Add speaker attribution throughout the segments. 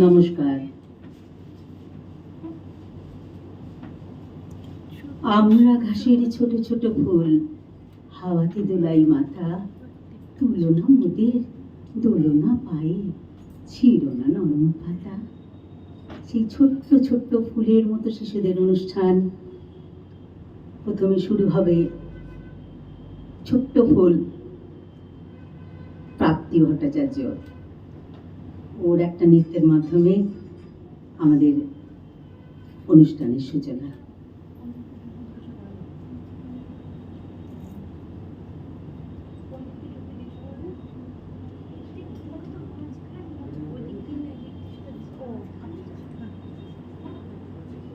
Speaker 1: নমস্কার। আমরা ঘাসের ছোট ছোট ফুল, হাওয়াতে দোলাই মাথা, তুলো না মোদের দোলনা পায়ে, ছিল না নরম পাতা। সেই ছোট্ট ছোট্ট ফুলের মতো শিশুদের অনুষ্ঠান প্রথমে শুরু হবে ছোট্ট ফুল প্রাপ্তি ভট্টাচার্য, ওর একটা নৃত্যের মাধ্যমে আমাদের অনুষ্ঠানের সূচনা।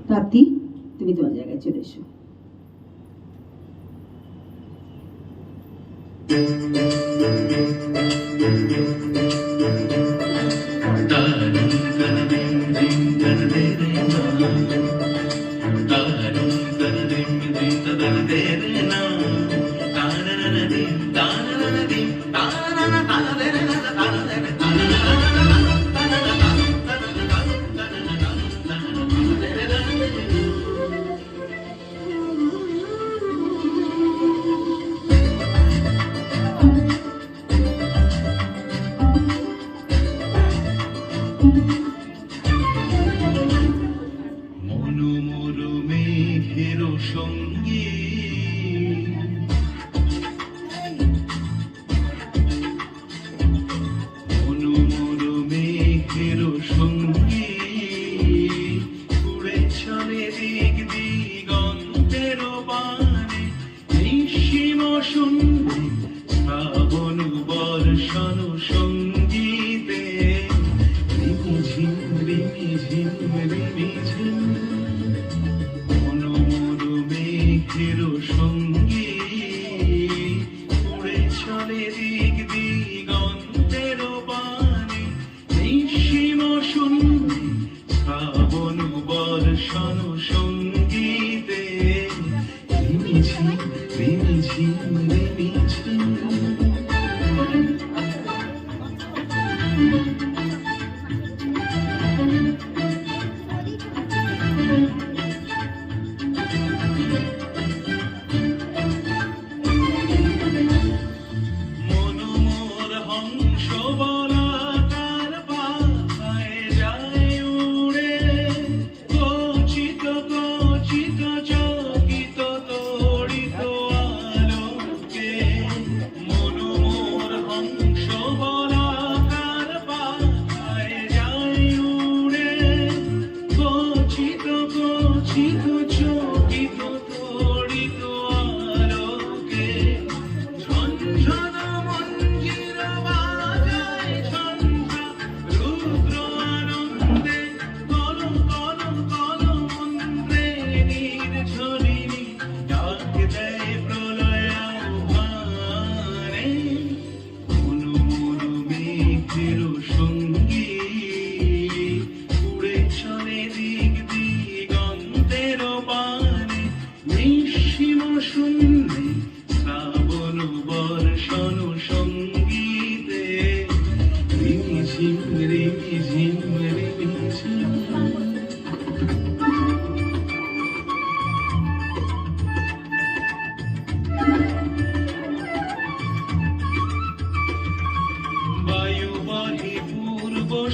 Speaker 1: প্রাপ্তি, তুমি তোমার জায়গায় চলে এসো।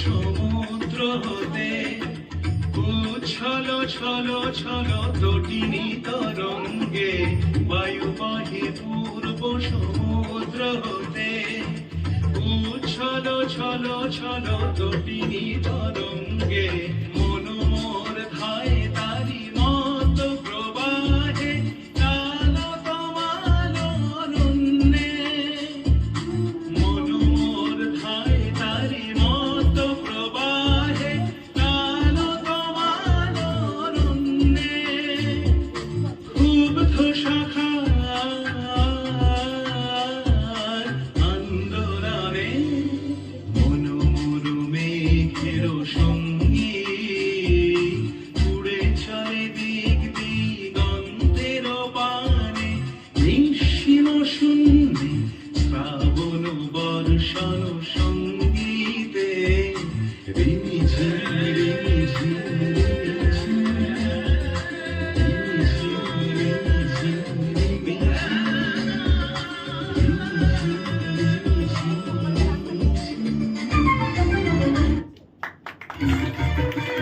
Speaker 2: সমুদ্র হতে উচ্ছল ছল ছল তটিনী তরঙ্গে, বায়ু বাহে পূর্ব সমুদ্র হতে উচ্ছল ছল ছল তটিনী তরঙ্গে, মনোমোর ধায় তারি মত প্রবাহে কাল তমাল অরণ্যে, মনোমোর ধায় তারি মত প্রবাহে কাল তমাল অরণ্যে, ক্ষুব্ধ শাখা আন্দোলনে মনোমোর মেঘের সঙ্গী এই মিছিল